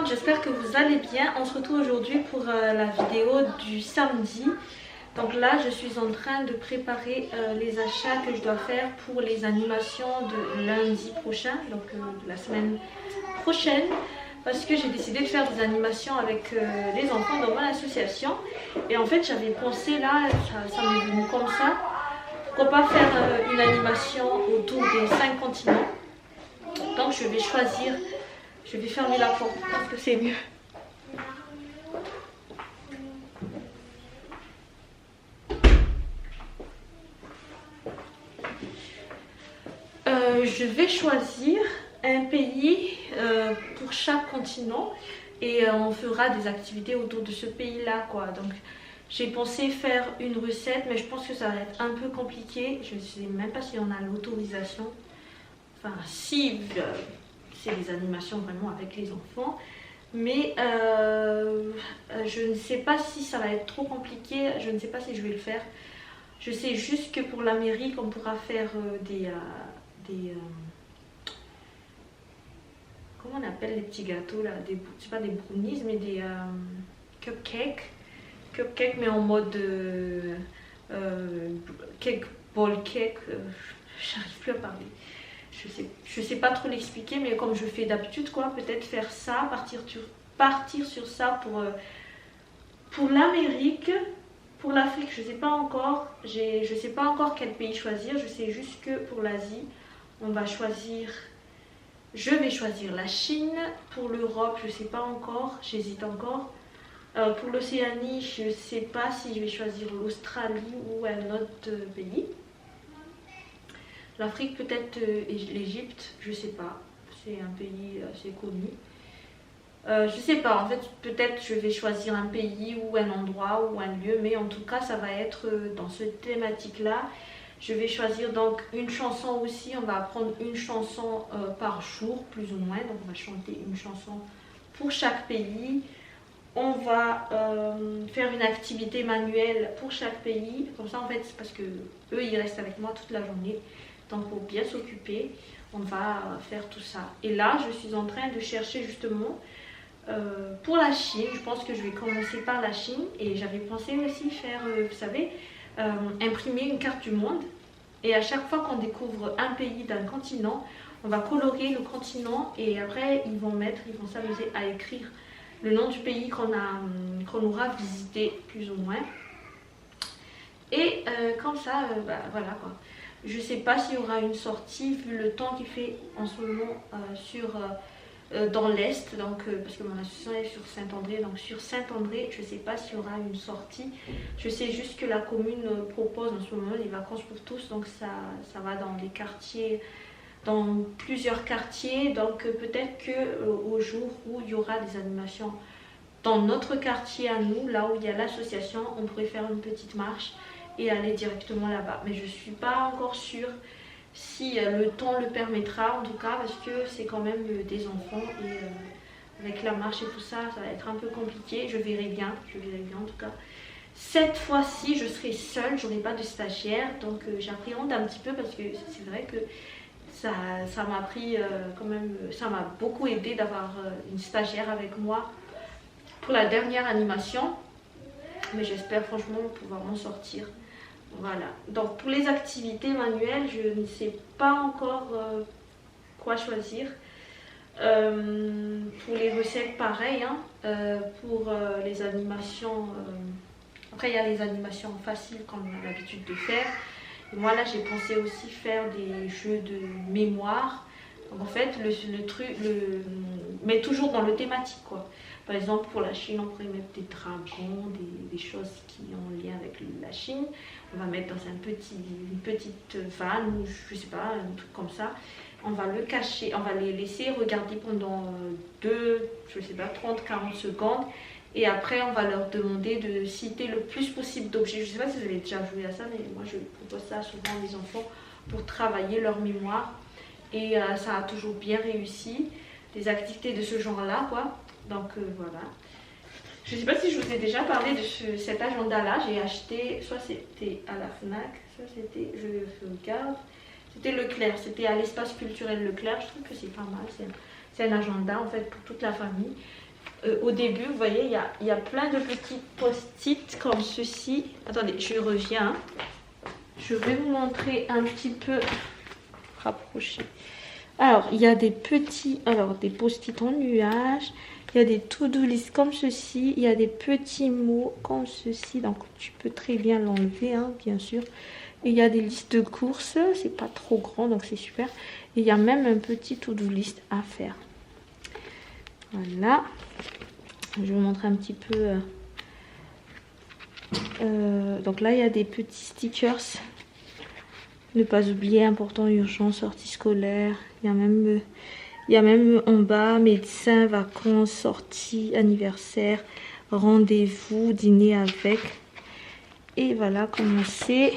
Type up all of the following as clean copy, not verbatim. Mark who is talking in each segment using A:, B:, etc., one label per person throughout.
A: monde, j'espère que vous allez bien. On se retrouve aujourd'hui pour la vidéo du samedi. Donc là je suis en train de préparer les achats que je dois faire pour les animations de lundi prochain, donc la semaine prochaine, parce que j'ai décidé de faire des animations avec les enfants dans mon association. Et en fait j'avais pensé là, ça m'est venu comme ça, pourquoi pas faire une animation autour des 5 continents. Donc je vais choisir, je vais fermer la porte parce que c'est mieux. Je vais choisir un pays pour chaque continent et on fera des activités autour de ce pays-là, quoi. Donc j'ai pensé faire une recette, mais je pense que ça va être un peu compliqué. Je ne sais même pas si on a l'autorisation. Enfin, si c'est des animations vraiment avec les enfants. Mais je ne sais pas si ça va être trop compliqué. Je ne sais pas si je vais le faire. Je sais juste que pour l'Amérique, on pourra faire des comment on appelle les petits gâteaux là, c'est pas des brownies mais des cupcakes mais en mode cake, ball cake, j'arrive plus à parler, je sais pas trop l'expliquer, mais comme je fais d'habitude, quoi, peut-être faire ça, partir sur ça pour l'Amérique. Pour l'Afrique, je sais pas encore, je sais pas encore quel pays choisir. Je sais juste que pour l'Asie, je vais choisir la Chine. Pour l'Europe, je sais pas encore, j'hésite encore. Pour l'Océanie, je sais pas si je vais choisir l'Australie ou un autre pays. L'Afrique, peut-être l'Égypte, je sais pas, c'est un pays assez connu. Je sais pas, en fait peut-être je vais choisir un pays ou un endroit ou un lieu, mais en tout cas ça va être dans cette thématique là. Je vais choisir donc une chanson aussi, on va apprendre une chanson par jour plus ou moins, donc on va chanter une chanson pour chaque pays. On va faire une activité manuelle pour chaque pays, comme ça en fait c'est parce que eux ils restent avec moi toute la journée, donc pour bien s'occuper on va faire tout ça. Et là je suis en train de chercher justement pour la Chine. Je pense que je vais commencer par la Chine, et j'avais pensé aussi faire, vous savez, imprimer une carte du monde, et à chaque fois qu'on découvre un pays d'un continent, on va colorer le continent, et après ils vont s'amuser à écrire le nom du pays qu'on aura visité plus ou moins. Et comme ça, voilà quoi. Je sais pas s'il y aura une sortie vu le temps qu'il fait en ce moment dans l'Est, donc parce que mon association est sur Saint-André, donc sur Saint-André, je ne sais pas s'il y aura une sortie. Je sais juste que la commune propose en ce moment les vacances pour tous, donc ça va dans les quartiers, dans plusieurs quartiers, donc peut-être que au jour où il y aura des animations dans notre quartier à nous, là où il y a l'association, on pourrait faire une petite marche et aller directement là-bas. Mais je ne suis pas encore sûre si le temps le permettra, en tout cas, parce que c'est quand même des enfants, et avec la marche et tout ça, ça va être un peu compliqué. Je verrai bien en tout cas. Cette fois-ci, je serai seule, j'aurai pas de stagiaire, donc j'appréhende un petit peu, parce que c'est vrai que ça m'a pris quand même, ça m'a beaucoup aidé d'avoir une stagiaire avec moi pour la dernière animation, mais j'espère franchement pouvoir m'en sortir. Voilà, donc pour les activités manuelles, je ne sais pas encore quoi choisir. Pour les recettes, pareil, hein. Pour les animations, après il y a les animations faciles qu'on a l'habitude de faire. Et moi là j'ai pensé aussi faire des jeux de mémoire. Donc en fait le truc, mais toujours dans le thématique, quoi. Par exemple, pour la Chine, on pourrait mettre des dragons, des choses qui ont lien avec la Chine. On va mettre dans une petite vanne, ou je sais pas, un truc comme ça. On va le cacher, on va les laisser regarder pendant 30-40 secondes. Et après, on va leur demander de citer le plus possible d'objets. Je sais pas si vous avez déjà joué à ça, mais moi je propose ça souvent aux enfants pour travailler leur mémoire. Et ça a toujours bien réussi, des activités de ce genre-là, quoi. Donc voilà. Je ne sais pas si je vous ai déjà parlé de cet agenda-là. J'ai acheté, soit c'était à la Fnac, soit c'était, je regarde, c'était Leclerc, c'était à l'espace culturel Leclerc. Je trouve que c'est pas mal. C'est un agenda en fait pour toute la famille. au début, vous voyez, il y a plein de petits post-it comme ceci. Attendez, je reviens. Je vais vous montrer un petit peu rapproché. Alors, il y a des petits, des post-it en nuage. Il y a des to-do list comme ceci. Il y a des petits mots comme ceci. Donc, tu peux très bien l'enlever, hein, bien sûr. Et il y a des listes de courses. C'est pas trop grand, donc c'est super. Et il y a même un petit to-do list à faire. Voilà. Je vais vous montrer un petit peu. Donc là, il y a des petits stickers. Ne pas oublier, important, urgent, sortie scolaire. Il y a même en bas, médecin, vacances, sortie, anniversaire, rendez-vous, dîner avec. Et voilà, commencer.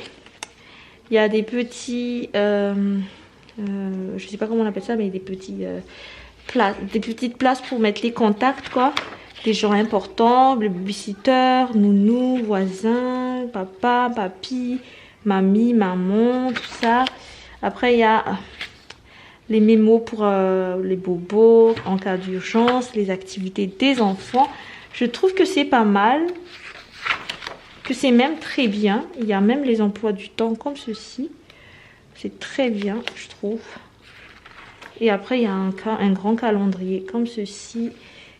A: Il y a des petits, je sais pas comment on appelle ça, mais des petits des petites places pour mettre les contacts, quoi. Des gens importants, le babysitter, nounou, voisin, papa, papy, mamie, maman, tout ça. Après, il y a les mémos pour les bobos en cas d'urgence, les activités des enfants. Je trouve que c'est pas mal, que c'est même très bien. Il y a même les emplois du temps comme ceci. C'est très bien, je trouve. Et après, il y a un grand calendrier comme ceci.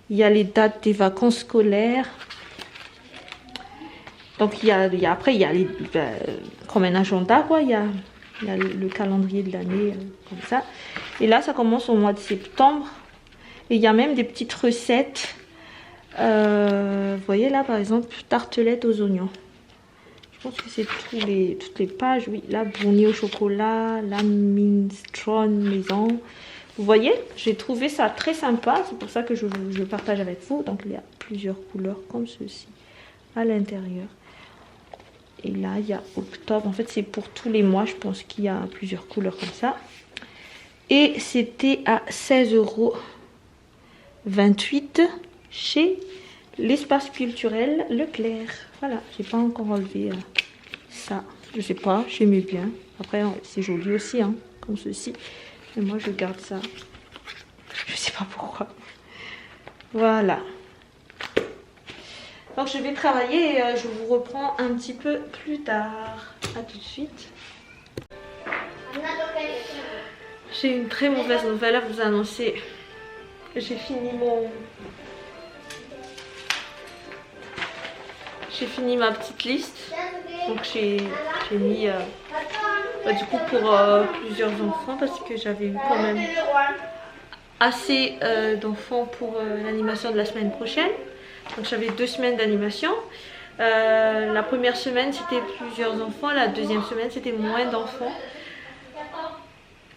A: Il y a les dates des vacances scolaires. Donc, après, il y a les, comme un agenda, quoi. Il y a le calendrier de l'année, comme ça. Et là, ça commence au mois de septembre. Et il y a même des petites recettes. Vous voyez là, par exemple, tartelettes aux oignons. Je pense que c'est toutes les pages. Oui, là, brownie au chocolat, la minestrone maison. Vous voyez, j'ai trouvé ça très sympa. C'est pour ça que je partage avec vous. Donc, il y a plusieurs couleurs comme ceci à l'intérieur. Et là, il y a octobre. En fait, c'est pour tous les mois. Je pense qu'il y a plusieurs couleurs comme ça. Et c'était à 16,28 € chez l'espace culturel Leclerc. Voilà, j'ai pas encore enlevé ça. Je sais pas, j'aimais bien. Après, c'est joli aussi, hein, comme ceci. Et moi, je garde ça. Je sais pas pourquoi. Voilà. Donc, je vais travailler et je vous reprends un petit peu plus tard. A tout de suite. J'ai une très mauvaise nouvelle à vous annoncer. J'ai fini ma petite liste. Donc j'ai mis du coup pour plusieurs enfants parce que j'avais eu quand même assez d'enfants pour l'animation de la semaine prochaine. Donc j'avais 2 semaines d'animation. La première semaine c'était plusieurs enfants, la deuxième semaine c'était moins d'enfants.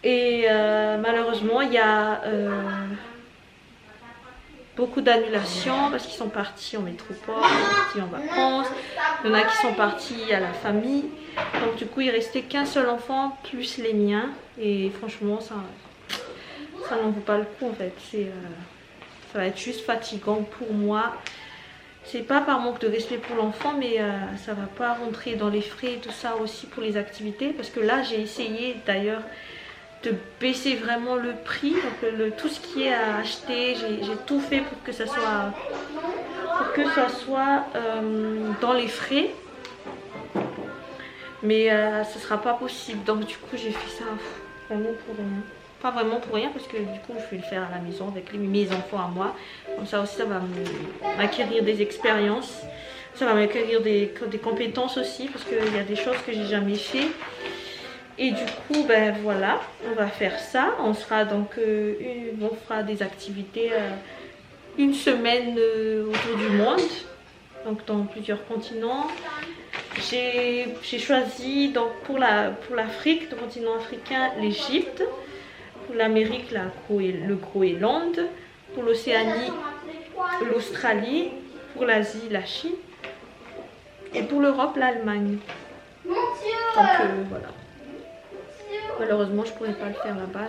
A: Et malheureusement il y a beaucoup d'annulations parce qu'ils sont partis en métropole, ils sont partis en vacances, il y en a qui sont partis à la famille. Donc du coup il restait qu'un seul enfant plus les miens et franchement ça n'en vaut pas le coup en fait. Ça va être juste fatigant pour moi. C'est pas par manque de respect pour l'enfant, mais ça va pas rentrer dans les frais et tout ça aussi pour les activités. Parce que là, j'ai essayé d'ailleurs de baisser vraiment le prix. Donc tout ce qui est à acheter, j'ai tout fait pour que ça soit, dans les frais. Mais ça sera pas possible. Donc du coup, j'ai fait ça vraiment pour rien. Pas vraiment pour rien parce que du coup je vais le faire à la maison avec mes enfants à moi. Comme ça aussi ça va m'acquérir des expériences. Ça va m'acquérir des compétences aussi parce qu'il y a des choses que j'ai jamais fait. Et du coup ben voilà, on va faire ça. On sera donc on fera des activités une semaine autour du monde. Donc dans plusieurs continents. J'ai choisi donc pour l'Afrique, le continent africain, l'Égypte. Pour l'Amérique, le Groenland. Pour l'Océanie, l'Australie. Pour l'Asie, la Chine. Et pour l'Europe, l'Allemagne. Donc voilà. Malheureusement, je ne pourrais pas le faire là-bas.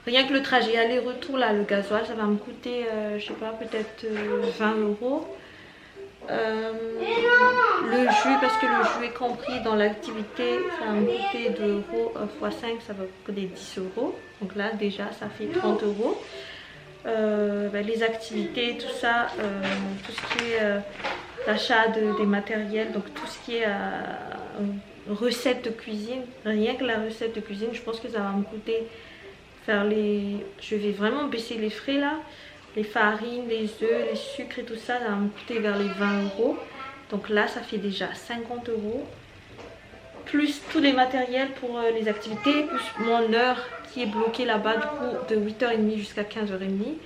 A: Rien que le trajet aller-retour, là, le gasoil, ça va me coûter, je sais pas, peut-être 20 €. Le jus, parce que le jus est compris dans l'activité, ça va me coûter 2 € x 5, ça va coûter 10 €. Donc là déjà ça fait 30 €. les activités, tout ça, tout ce qui est l'achat des matériels, donc tout ce qui est recettes de cuisine, rien que la recette de cuisine, je pense que ça va me coûter faire je vais vraiment baisser les frais là, les farines, les œufs, les sucres et tout ça, ça va me coûter vers les 20 euros. Donc là ça fait déjà 50 euros, plus tous les matériels pour les activités, plus mon heure qui est bloquée là-bas du coup de 8h30 jusqu'à 15h30.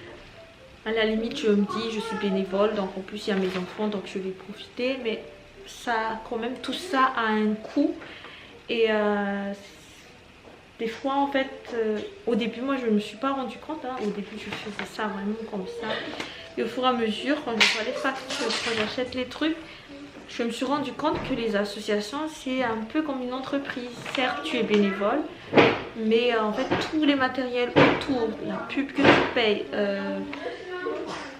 A: À la limite je me dis je suis bénévole, donc en plus il y a mes enfants donc je vais profiter, mais ça quand même tout ça a un coût. Et des fois en fait au début moi je ne me suis pas rendu compte, hein. Au début je faisais ça vraiment comme ça, et au fur et à mesure quand je vois les factures, quand j'achète les trucs, je me suis rendu compte que les associations c'est un peu comme une entreprise. Certes tu es bénévole, mais en fait tous les matériels autour, la pub que tu payes,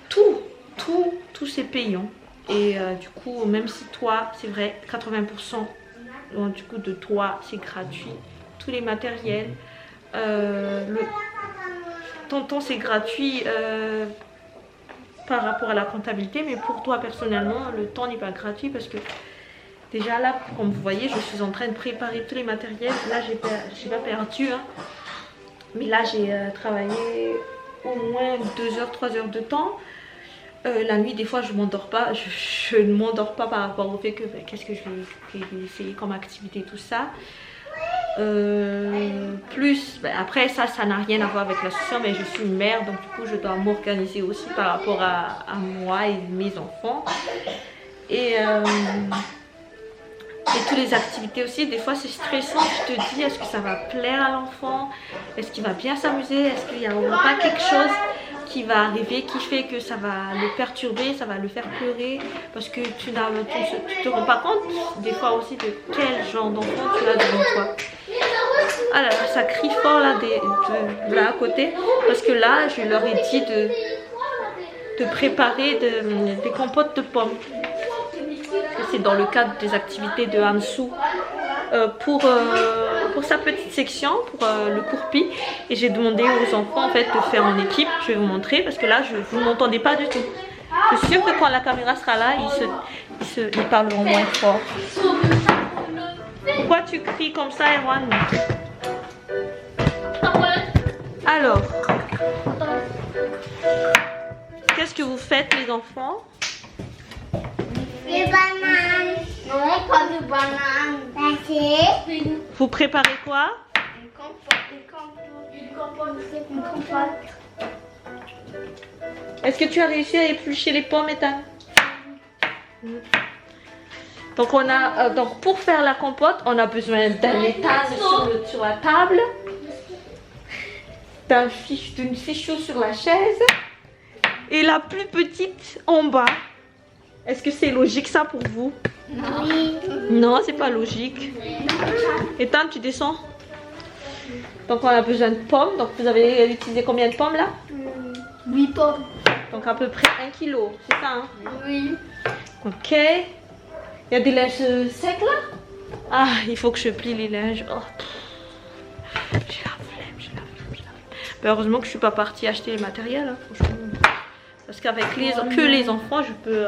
A: tout c'est payant. Et du coup même si toi c'est vrai 80% donc, du coup de toi c'est gratuit, tous les matériels, ton temps c'est gratuit par rapport à la comptabilité, mais pour toi personnellement le temps n'est pas gratuit parce que déjà là comme vous voyez je suis en train de préparer tous les matériels. Là j'ai pas perdu hein. Mais là j'ai travaillé au moins 2 heures 3 heures de temps. La nuit des fois je m'endors pas, je ne m'endors pas par rapport au fait que qu'est-ce que je vais essayer comme activité, tout ça. Plus après ça n'a rien à voir avec l'association, mais je suis mère donc du coup je dois m'organiser aussi par rapport à moi et mes enfants. Et toutes les activités aussi, des fois c'est stressant, tu te dis est-ce que ça va plaire à l'enfant, est-ce qu'il va bien s'amuser, est-ce qu'il n'y aura pas quelque chose qui va arriver qui fait que ça va le perturber, ça va le faire pleurer, parce que tu te rends pas compte des fois aussi de quel genre d'enfant tu as devant toi. Ah là là, ça crie fort là, de là à côté, parce que là je leur ai dit de préparer des compotes de pommes. C'est dans le cadre des activités de Hamsou pour sa petite section, pour le courpi. Et j'ai demandé aux enfants en fait de faire en équipe. Je vais vous montrer parce que là vous ne m'entendez pas du tout. Je suis sûre que quand la caméra sera là, ils parleront moins fort. Pourquoi tu cries comme ça, Erwan? Alors, qu'est-ce que vous faites les enfants?
B: Des bananes. Non, pas de bananes.
A: Vous préparez quoi?
B: Une compote.
A: Est-ce que tu as réussi à éplucher les pommes, Ethan? Donc on a donc pour faire la compote, on a besoin d'un étage sur la table, d'une fichue sur la chaise et la plus petite en bas. Est-ce que c'est logique ça pour vous?
B: Oui.
A: Non, c'est pas logique. Ethan, tu descends. Donc on a besoin de pommes. Donc vous avez utilisé combien de pommes là?
B: 8 pommes.
A: Donc à peu près 1 kilo, c'est ça hein?
B: Oui.
A: Ok. Il y a des linges secs là? Ah, il faut que je plie les linges. Oh. J'ai la flemme. Ben, heureusement que je suis pas partie acheter les matériels, hein, franchement. Parce qu'avec les enfants, je peux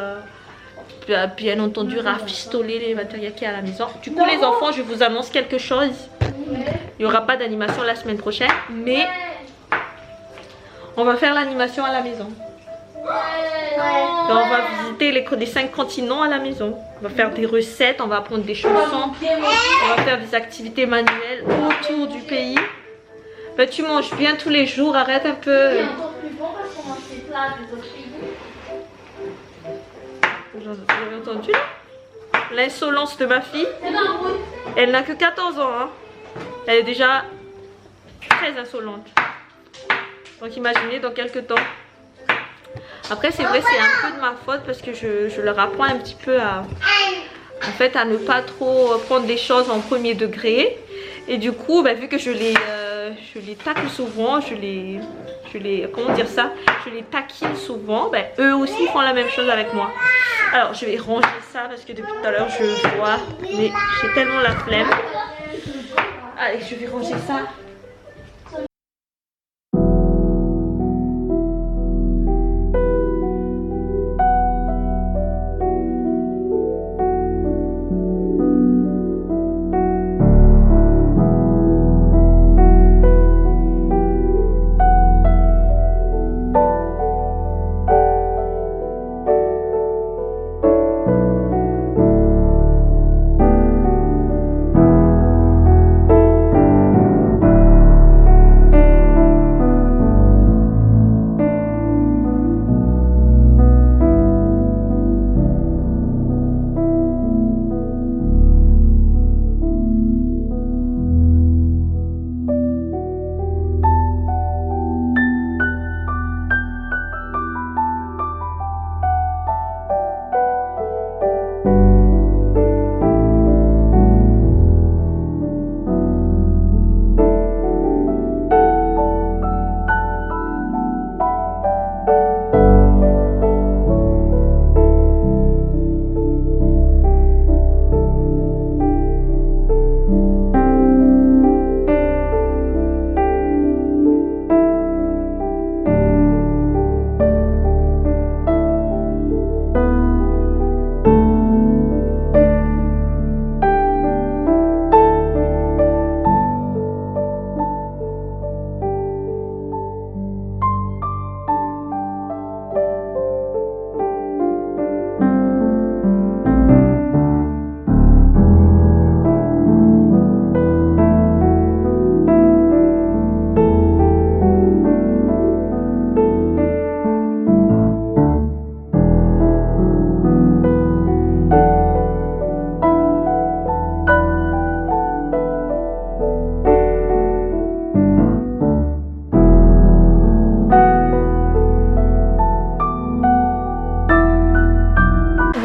A: bien entendu rafistoler les matériels qu'il y a à la maison. Du coup, les enfants, je vous annonce quelque chose. Il n'y aura pas d'animation la semaine prochaine, mais on va faire l'animation à la maison. Et on va visiter les 5 continents à la maison. On va faire des recettes, on va apprendre des chansons, on va faire des activités manuelles autour du pays. Ben, tu manges bien tous les jours, arrête un peu. Vous avez entendu là? L'insolence de ma fille. Elle n'a que 14 ans. Hein. Elle est déjà très insolente. Donc imaginez dans quelques temps. Après c'est vrai c'est un peu de ma faute parce que je leur apprends un petit peu à ne pas trop prendre des choses en premier degré. Et du coup vu que je les tacle souvent, je les taquine souvent, eux aussi font la même chose avec moi. Alors je vais ranger ça parce que depuis tout à l'heure je vois, mais j'ai tellement la flemme. Allez, je vais ranger ça.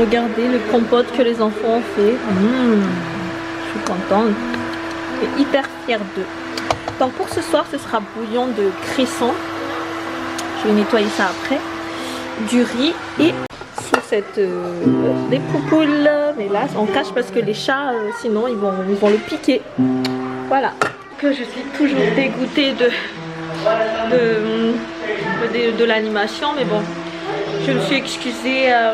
A: Regardez le compote que les enfants ont fait. Je suis contente. Je suis hyper fière d'eux. Donc pour ce soir, ce sera bouillon de cresson. Je vais nettoyer ça après. Du riz et sous cette des poupoules. Mais là, on cache parce que les chats, sinon, ils vont le piquer. Voilà. Que je suis toujours dégoûtée de l'animation, mais bon, je me suis excusée à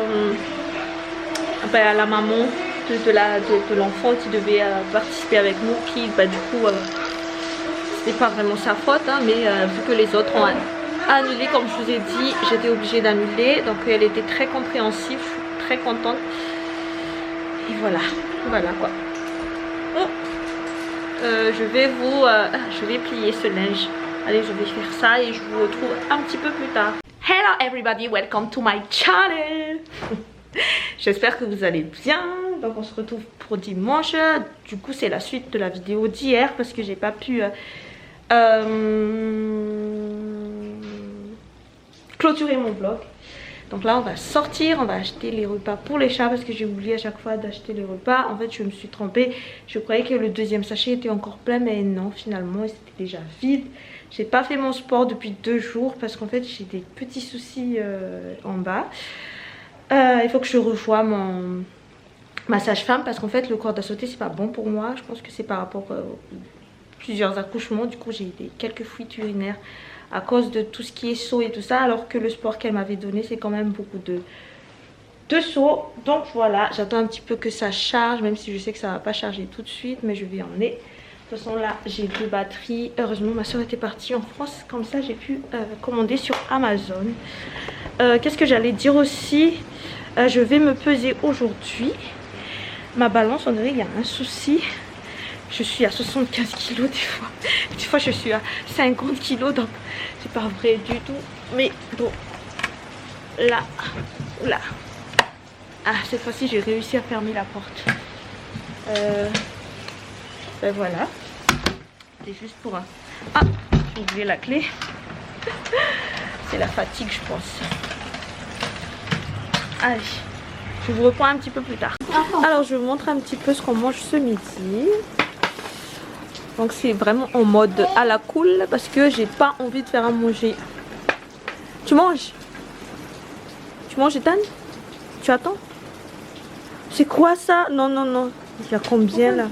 A: la maman de l'enfant qui devait participer avec nous, qui du coup c'était pas vraiment sa faute, hein, mais vu que les autres ont annulé, comme je vous ai dit, j'étais obligée d'annuler, donc elle était très compréhensive, très contente, et voilà quoi. Bon. Je vais plier ce linge. Allez, je vais faire ça et je vous retrouve un petit peu plus tard. Hello everybody, welcome to my channel. J'espère que vous allez bien. Donc on se retrouve pour dimanche. Du coup c'est la suite de la vidéo d'hier parce que j'ai pas pu clôturer mon vlog. Donc là on va sortir, on va acheter les repas pour les chats parce que j'ai oublié à chaque fois d'acheter les repas. En fait je me suis trompée, je croyais que le deuxième sachet était encore plein, mais non, finalement c'était déjà vide. J'ai pas fait mon sport depuis 2 jours parce qu'en fait j'ai des petits soucis en bas. Il faut que je revoie ma sage-femme parce qu'en fait le corde à sauter c'est pas bon pour moi. Je pense que c'est par rapport à plusieurs accouchements, du coup j'ai quelques fuites urinaires à cause de tout ce qui est saut et tout ça, alors que le sport qu'elle m'avait donné c'est quand même beaucoup de sauts. Donc voilà, j'attends un petit peu que ça charge, même si je sais que ça va pas charger tout de suite, mais je vais en aller. De toute façon là j'ai 2 batteries. Heureusement ma soeur était partie en France, comme ça j'ai pu commander sur Amazon. Qu'est-ce que j'allais dire aussi, je vais me peser aujourd'hui. Ma balance, on dirait qu'il y a un souci. Je suis à 75 kg des fois je suis à 50 kg, donc c'est pas vrai du tout. Mais bon, là, oula. Ah, cette fois-ci j'ai réussi à fermer la porte. Ben voilà. C'est juste pour un... Ah, j'ai oublié la clé. C'est la fatigue je pense. Allez, je vous reprends un petit peu plus tard. Alors je vous montre un petit peu ce qu'on mange ce midi. Donc c'est vraiment en mode à la cool parce que j'ai pas envie de faire à manger. Tu manges? Tu manges Ethan? Tu attends? C'est quoi ça? Non non non. Il y a combien là?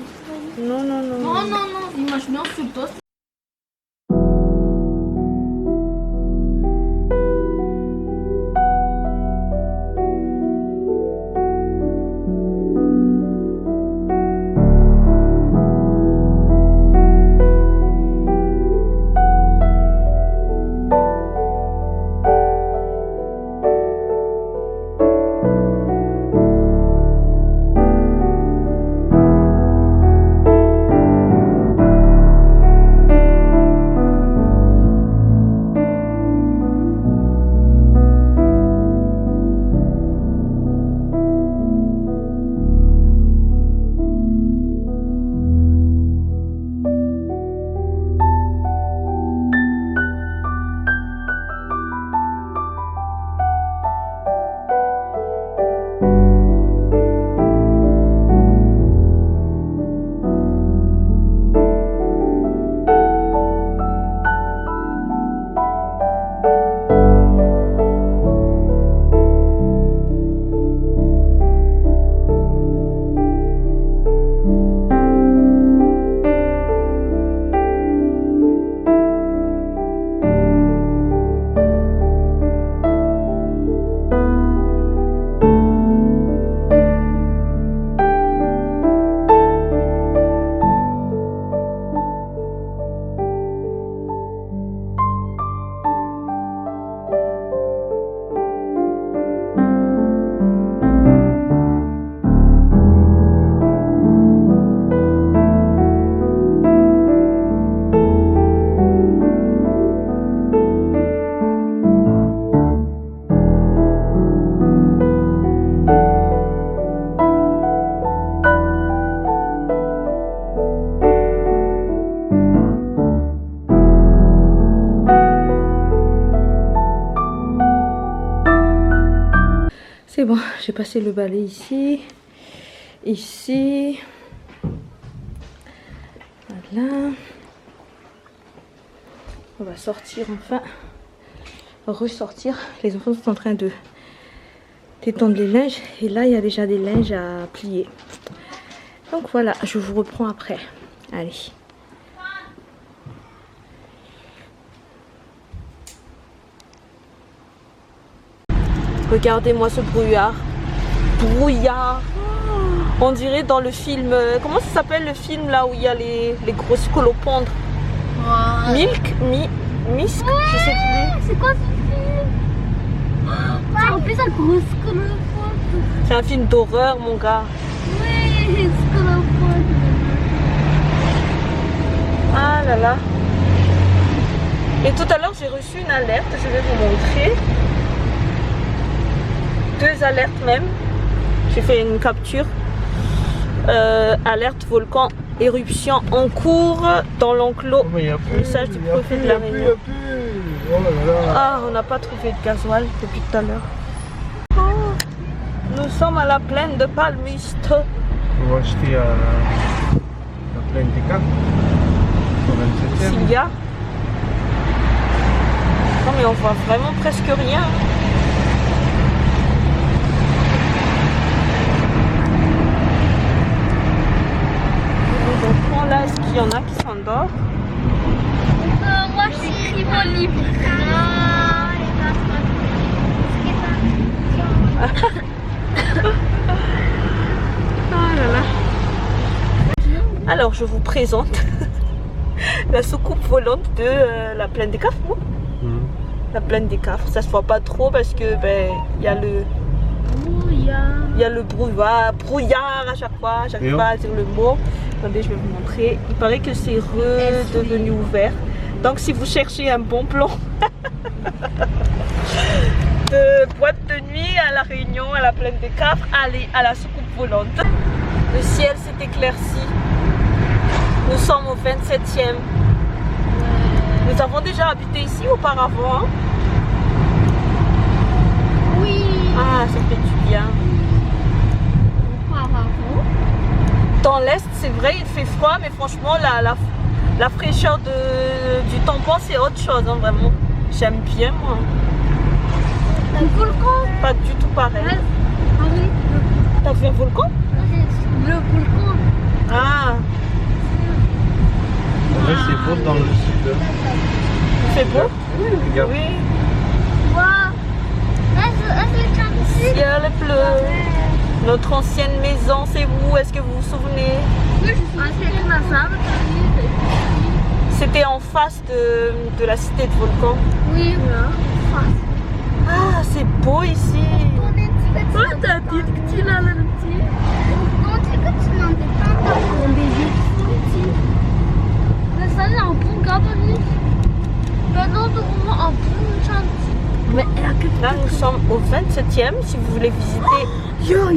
A: Non non non.
B: Non, non, non, il mange bien sur le toast.
A: c'est bon, j'ai passé le balai ici, ici, voilà. On va sortir enfin, ressortir. Les enfants sont en train de d'étendre les linges et là il y a déjà des linges à plier. Donc voilà, je vous reprends après. Allez. Regardez-moi ce brouillard. Brouillard. On dirait dans le film... comment ça s'appelle le film là où il y a les grosses scolopendres? Milk? Misk? Je sais plus.
B: C'est quoi ce film? Ça rappelle sa grosse scolopendre.
A: C'est un film d'horreur mon gars.
B: Oui, scolopendre.
A: Ah là là. Et tout à l'heure j'ai reçu une alerte, je vais vous montrer. 2 alertes même. J'ai fait une capture. Alerte volcan, éruption en cours dans l'enclos. Message du préfet de la Réunion. Ah, on n'a pas trouvé de gasoil depuis tout à l'heure. Oh, nous sommes à la plaine de Palmiste.
C: On va acheter à la plaine des Caves, au 27e.
A: S'il y a. Non mais on voit vraiment presque rien. Donc là, est-ce qu'il y en a qui s'endorment?
B: Moi j'écris mon livre.
A: Ah là là. Alors je vous présente la soucoupe volante de la plaine des Caves. La plaine des Caves, ça se voit pas trop parce que ben il y a le brouillard à chaque fois, j'arrive pas à dire le mot. Attendez, je vais vous montrer. Il paraît que c'est redevenu ouvert. Donc si vous cherchez un bon plan de boîte de nuit à la Réunion, à la plaine des Caves, allez à la soucoupe volante. Le ciel s'est éclairci. Nous sommes au 27e. Nous avons déjà habité ici auparavant. Hein?
B: Oui.
A: Ah, ça fait du bien. Dans l'est, c'est vrai, il fait froid, mais franchement, la fraîcheur du tampon, c'est autre chose, hein, vraiment. J'aime bien, moi.
B: Un volcan.
A: Pas du tout pareil. T'as vu un volcan?
B: Le volcan.
A: Ah,
C: Ouais, c'est beau dans le sud.
A: c'est beau?
C: Oui, regarde.
A: Oui.
B: Wow.
A: Ciel bleu. Notre ancienne maison, c'est où? Est-ce que vous vous souvenez? C'était en face de la cité de volcan.
B: Oui.
A: Ah, c'est beau ici.
B: Oh, t'as dit que tu l'as le petit. On dit que tu n'en es pas un petit. Mais ça, c'est un bon gabarit. Maintenant, on a un bon chantier. Mais
A: Là, nous sommes au 27e. Si vous voulez visiter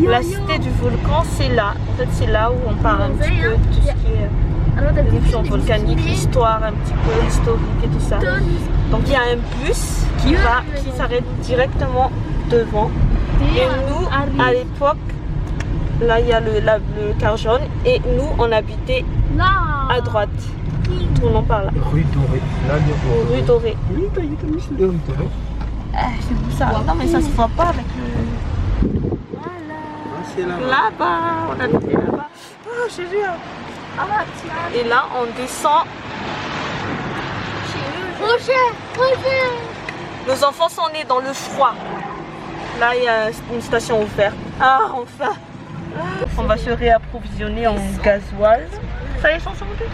A: la cité du volcan, c'est là. En fait, c'est là où on parle un petit peu de tout ce qui est éruption volcanique, l'histoire, un petit peu l'historique et tout ça. Donc, il y a un bus qui s'arrête directement devant. Et nous, à l'époque, là, il y a le car jaune. Et nous, on habitait à droite. Tournons par là.
C: Rue Dorée. Là,
A: Rue Dorée.
C: Oui, t'as mis sur la rue Dorée.
A: C'est où ça? Non, mais ça se voit pas avec le...
C: Ah, c'est là.
A: Là-bas, on habitait là-bas. Oh, j'ai vu. Et là, on descend. Nos enfants sont nés dans le froid. Là, il y a une station ouverte. Ah, enfin. On va se réapprovisionner en gasoil. Ça y est, ils sont montés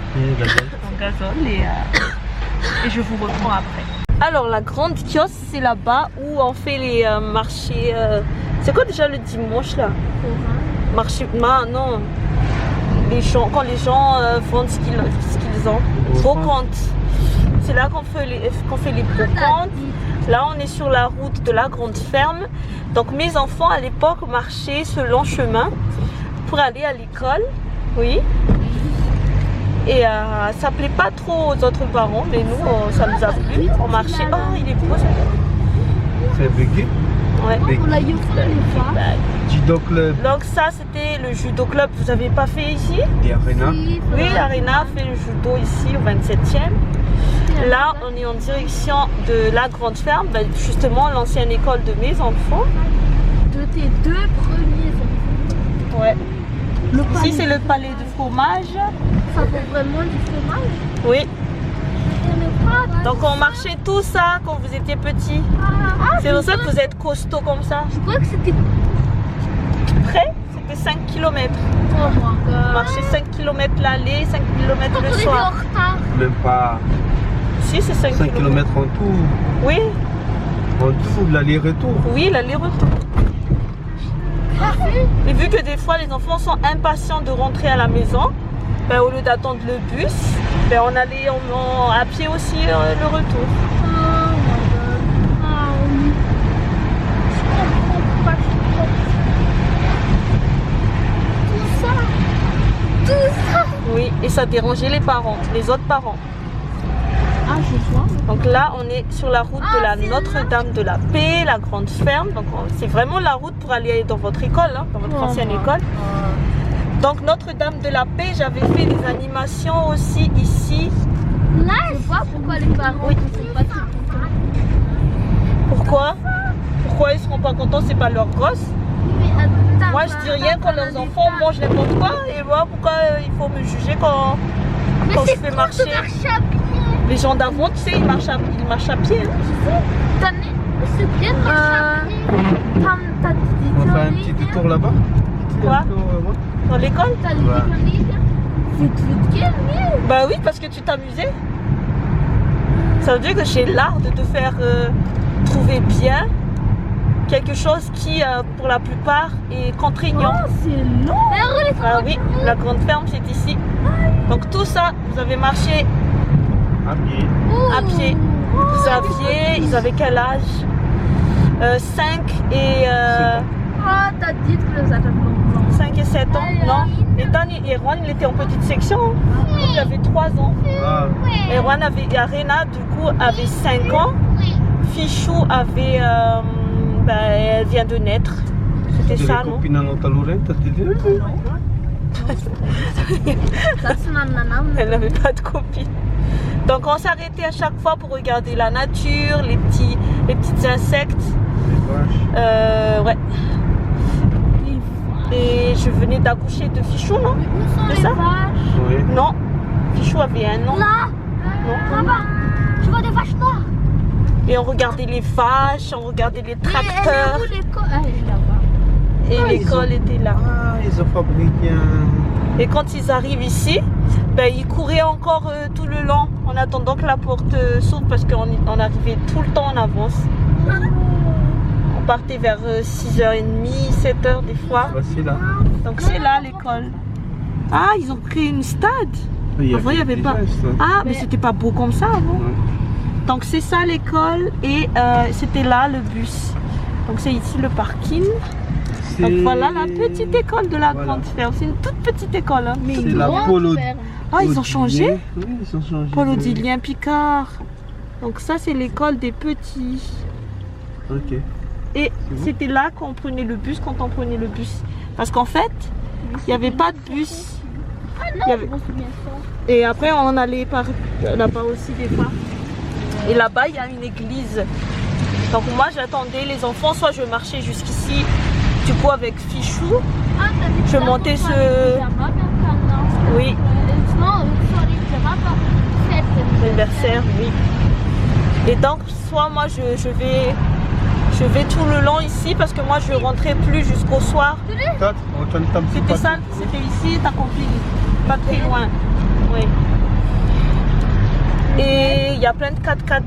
A: en gazole et je vous reprends après. Alors, la grande kiosque, c'est là-bas où on fait les marchés. C'est quoi déjà le dimanche là? Marché. Non. Quand les gens vendent ce qu'ils ont. Brocante. C'est là qu'on fait les brocantes. Là, on est sur la route de la grande ferme. Donc, mes enfants à l'époque marchaient ce long chemin pour aller à l'école. Oui. Et ça plaît pas trop aux autres parents, mais nous, ça nous a plu. On marchait. Oh, il est beau ça.
C: C'est bégué.
A: Ouais.
B: On l'a eu les fois.
C: Judo Club
A: Donc ça c'était le judo club, vous avez pas fait ici?
C: et Arena.
A: Oui, Arena fait le judo ici au 27e. Là on est en direction de la grande ferme, ben, justement l'ancienne école de mes enfants.
B: De tes deux premiers enfants.
A: Ouais.
B: Le
A: Ici
B: palais,
A: c'est le palais de fromage.
B: ça vaut vraiment du fromage.
A: Oui.
B: Je connais pas.
A: Donc on marchait tout ça quand vous étiez petits. C'est pour ça que vous êtes costaud comme ça.
B: Je crois que c'était.
A: Près, c'était 5 km.
B: Oh my god.
A: Marcher 5 km l'aller, 5 km
B: On
A: le
B: était en
A: soir.
B: retard.
C: Même pas
A: Si, c'est 5
C: 5
A: km.
C: km en tout.
A: Oui,
C: En tout, l'aller-retour.
A: oui, l'aller-retour. Et vu que des fois les enfants sont impatients de rentrer à la maison, ben, au lieu d'attendre le bus, ben, on allait à pied aussi le retour.
B: Oh my god. Ah oui. Je comprends pas. Tout ça.
A: Oui, et ça dérangeait les parents, les autres parents.
B: Ah, je vois.
A: Donc là, on est sur la route de la
B: c'est
A: Notre-Dame de la Paix, la grande ferme. Donc c'est vraiment la route pour aller dans votre école, hein, dans votre ancienne école. Donc Notre-Dame de la Paix, j'avais fait des animations aussi ici.
B: Là, je vois pourquoi les parents ne sont pas très contents.
A: Pourquoi? Pourquoi ils seront pas contents? C'est pas leur gosse.
B: Mais attends,
A: Moi, je dis rien quand leurs enfants mangent n'importe quoi. Et moi, pourquoi il faut me juger quand je fais marcher? Les gens d'avant, tu sais, ils marchent à pied. Hein.
B: C'est bien de marcher à pied.
C: On va faire un petit détour là-bas.
A: Quoi? Dans l'école?
B: T'as dit qu'on est vite,
A: Bah oui, parce que tu t'amusais. Ça veut dire que j'ai l'art de te faire trouver bien quelque chose qui, pour la plupart, est contraignant.
B: Oh, c'est long.
A: Ah oui, la grande ferme, c'est ici. Donc tout ça, vous avez marché
C: À pied.
A: à pied. Vous aviez, ils avaient quel âge? 5 et...
B: Ah, t'as dit que les attaques blanc.
A: 5 et 7 ans, non. Et Dan et Erwan, il était en petite section. Hein. Il avait 3 ans.
C: Ah,
A: Erwan avait, Arena, du coup, avait 5 ans. Fichou avait, elle vient de naître. C'était
C: tu
A: ça,
C: les
A: non?
C: copines à Nantalorette, t'as dit?
B: Ça, c'est ma maman.
A: Elle n'avait pas de copine. Donc on s'arrêtait à chaque fois pour regarder la nature, les petits insectes. Ouais. Et je venais d'accoucher de Fichou, non?
B: Où sont
A: C'est
B: les
A: ça?
B: vaches?
C: Oui.
A: Non. Fichou avait 1 an.
B: Là, là-bas. Je vois des vaches noires.
A: Et on regardait les vaches, on regardait les
B: Et
A: tracteurs.
B: elle est où l'école? Elle est là-bas.
A: Et
C: Ah,
A: l'école était là.
C: Ah, ils ont fabriqué un...
A: Et quand ils arrivent ici, ben, ils couraient encore tout le long en attendant que la porte s'ouvre parce qu'on arrivait tout le temps en avance. On partait vers 6h30, 7h des fois.
C: Voici là.
A: Donc c'est là l'école. Ah, ils ont créé une stade. Avant, il n'y avait pas.
C: Hein.
A: Ah, mais c'était pas beau comme ça avant.
C: Ouais.
A: Donc c'est ça l'école et c'était là le bus. Donc c'est ici le parking. Donc voilà la petite école de la grande ferme. C'est une toute petite école. Hein.
C: C'est la Polo.
A: Ah, ils ont changé?
C: Oui, ils ont changé.
A: Paul Odilien Picard. Donc ça c'est l'école des petits.
C: Ok.
A: Et
C: bon.
A: c'était là qu'on prenait le bus quand on prenait le bus. Parce qu'en fait, il n'y avait pas de bus. Il y avait- Et après on allait par là-bas aussi des fois. Et là-bas il y a une église. Donc moi j'attendais les enfants, soit je marchais jusqu'ici, du coup avec Fichou. Je montais ce... Oui, l'anniversaire, oui. Et donc soit moi je vais tout le long ici parce que moi je rentrais plus jusqu'au soir. C'était ça, c'était ici ta copine, pas très loin. Oui. Et il y a plein de 4x4,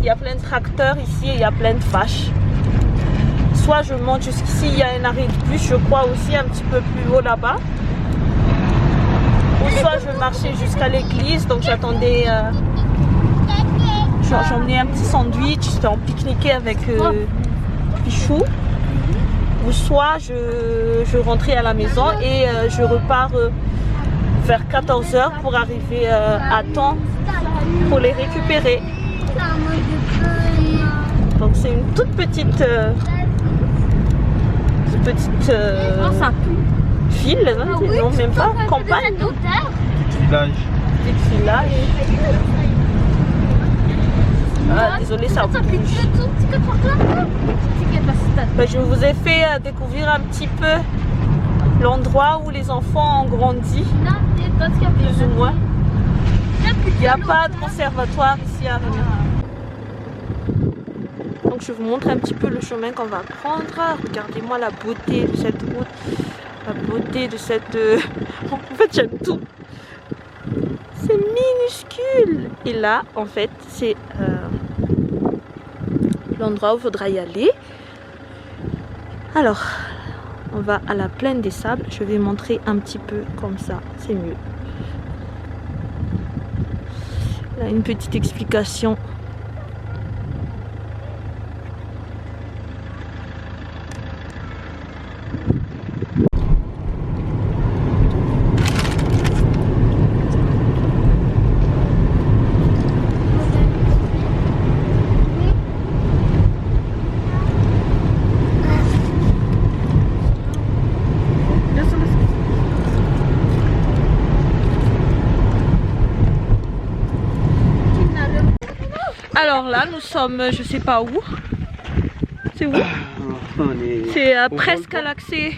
A: il y a plein de tracteurs ici et il y a plein de vaches. Soit je monte jusqu'ici, il y a un arrêt de bus, je crois aussi un petit peu plus haut là-bas. Ou soit je marchais jusqu'à l'église, donc j'attendais, j'emmenais un petit sandwich, j'étais en pique-niquer avec Pichou. Ou soit je rentrais à la maison et je repars vers 14h pour arriver à temps pour les récupérer. Donc c'est une toute petite petite ville, hein, non même pas, campagne.
C: Petit village.
A: Petit village. Ah, désolé, ça bouge. Ben, je vous ai fait découvrir un petit peu l'endroit où les enfants ont grandi, plus ou moins. Il n'y a pas de conservatoire ici à venir. Donc je vous montre un petit peu le chemin qu'on va prendre. Regardez-moi la beauté de cette route, la beauté de cette... En fait j'aime tout. C'est minuscule. Et là en fait c'est l'endroit où il faudra y aller. Alors on va à la plaine des sables. Je vais montrer un petit peu comme ça, c'est mieux. Là une petite explication. Alors là, nous sommes, je sais pas où. C'est où? C'est presque à l'accès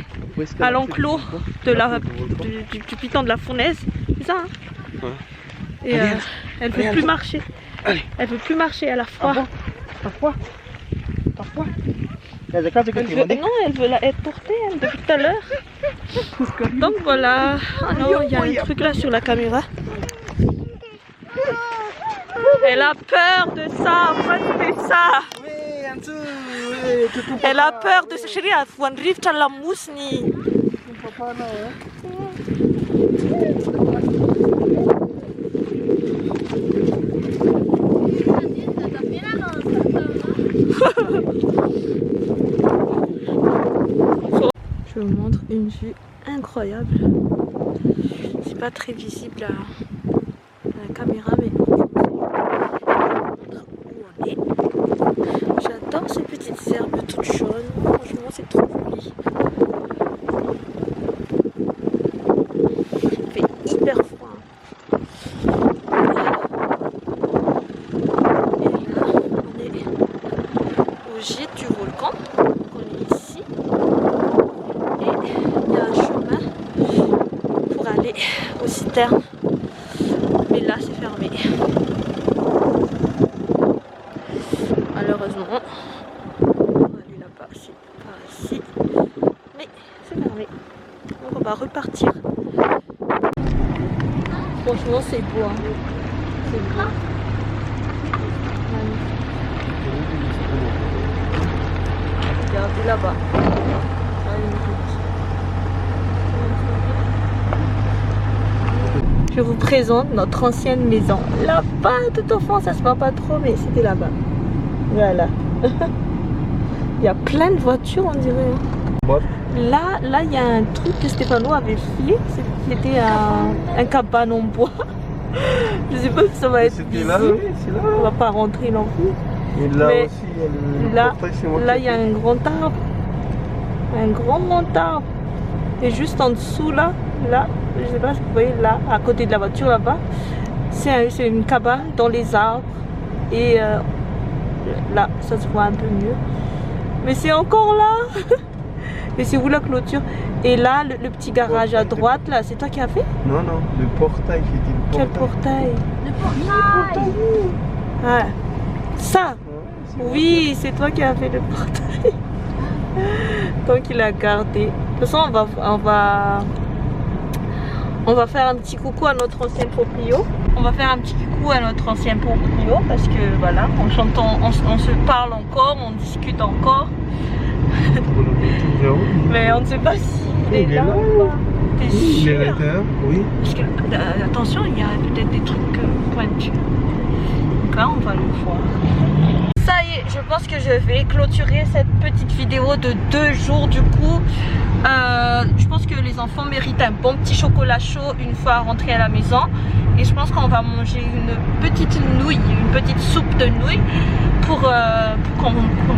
A: à l'enclos du piton de la fournaise. C'est ça, hein? Ouais. Et elle veut plus marcher. Elle veut plus marcher, elle a froid.
C: T'as froid? T'as froid?
A: Non, elle veut être portée depuis tout à l'heure. Donc voilà. Oh non, il y a un truc là sur la caméra. Elle a peur de ça, pourquoi tu fais ça? Elle a peur de ça, chérie, elle faut un rive à la mousse ni. Je vous montre une vue incroyable. C'est pas très visible à la caméra, mais j'adore ces petites herbes toutes jaunes. Franchement, c'est trop joli. Il fait hyper froid. Et là, on est au gîte du volcan. On est ici. Et il y a un chemin pour aller aux citernes. Mais là, c'est fermé. Malheureusement, on va aller là-bas, c'est par ici, mais c'est fermé. Donc on va repartir. Franchement, c'est beau, hein. C'est beau. Regardez là-bas. Je vous présente notre ancienne maison. Là-bas, tout au fond, ça se voit pas trop, mais c'était là-bas. Voilà. Il y a plein de voitures, on dirait. Là, il y a un truc que Stéphano avait fait. C'était un cabane en bois. Je sais pas si ça va être visible. Là, oui, là. On va pas rentrer non plus.
C: Et là
A: mais
C: aussi, il y a le portail, c'est moi.
A: Là, il y a un grand arbre. Un grand arbre. Et juste en dessous, là, je sais pas si vous voyez, là, à côté de la voiture, là-bas, c'est une cabane dans les arbres. Et là, ça se voit un peu mieux. Mais c'est encore là. Mais c'est où la clôture? Et là, le petit garage à droite, là, c'est toi qui as fait?
C: Non, le portail, j'ai dit le portail.
A: Quel portail? Le portail. Ah, ça? Ouais, oui, c'est toi qui as fait le portail. Donc il a gardé. De toute façon, on va faire un petit coucou à notre ancien proprio. On va faire un petit coucou à notre ancien proprio parce que voilà, on se parle encore, on discute encore. Mais on ne sait pas s'il est là ou pas. T'es sûr?
C: Il est à l'intérieur, oui.
A: Parce que, attention, il y a peut-être des trucs pointus. Donc là, on va le voir. Ça y est, je pense que je vais clôturer cette petite vidéo de 2 jours du coup. Je pense que les enfants méritent un bon petit chocolat chaud une fois rentrés à la maison. Et je pense qu'on va manger une petite nouille, une petite soupe de nouilles pour qu'on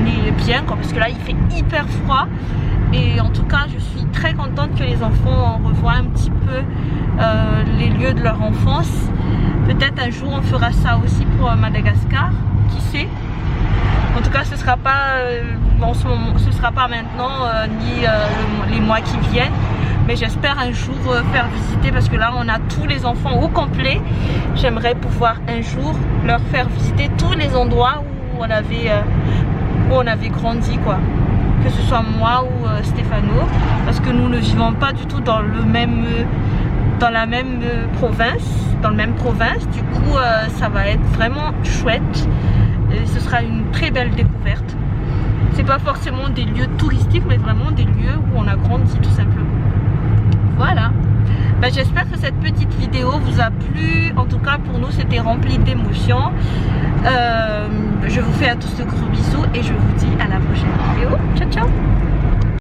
A: est bien, quoi, parce que là il fait hyper froid. et en tout cas je suis très contente que les enfants revoient un petit peu les lieux de leur enfance. Peut-être un jour on fera ça aussi pour Madagascar, qui sait. En tout cas ce sera pas en ce moment, ce sera pas maintenant ni les mois qui viennent, mais j'espère un jour faire visiter, parce que là on a tous les enfants au complet. J'aimerais pouvoir un jour leur faire visiter tous les endroits où on avait grandi, quoi, que ce soit moi ou Stéphano, parce que nous ne vivons pas du tout dans le même dans la même province, du coup ça va être vraiment chouette et ce sera une très belle découverte. C'est pas forcément des lieux touristiques, mais vraiment des lieux où on a grandi tout simplement. Voilà, ben, j'espère que cette petite vidéo vous a plu. En tout cas pour nous c'était rempli d'émotions. Je vous fais à tous de gros bisous et je vous dis à la prochaine vidéo. Ciao ciao.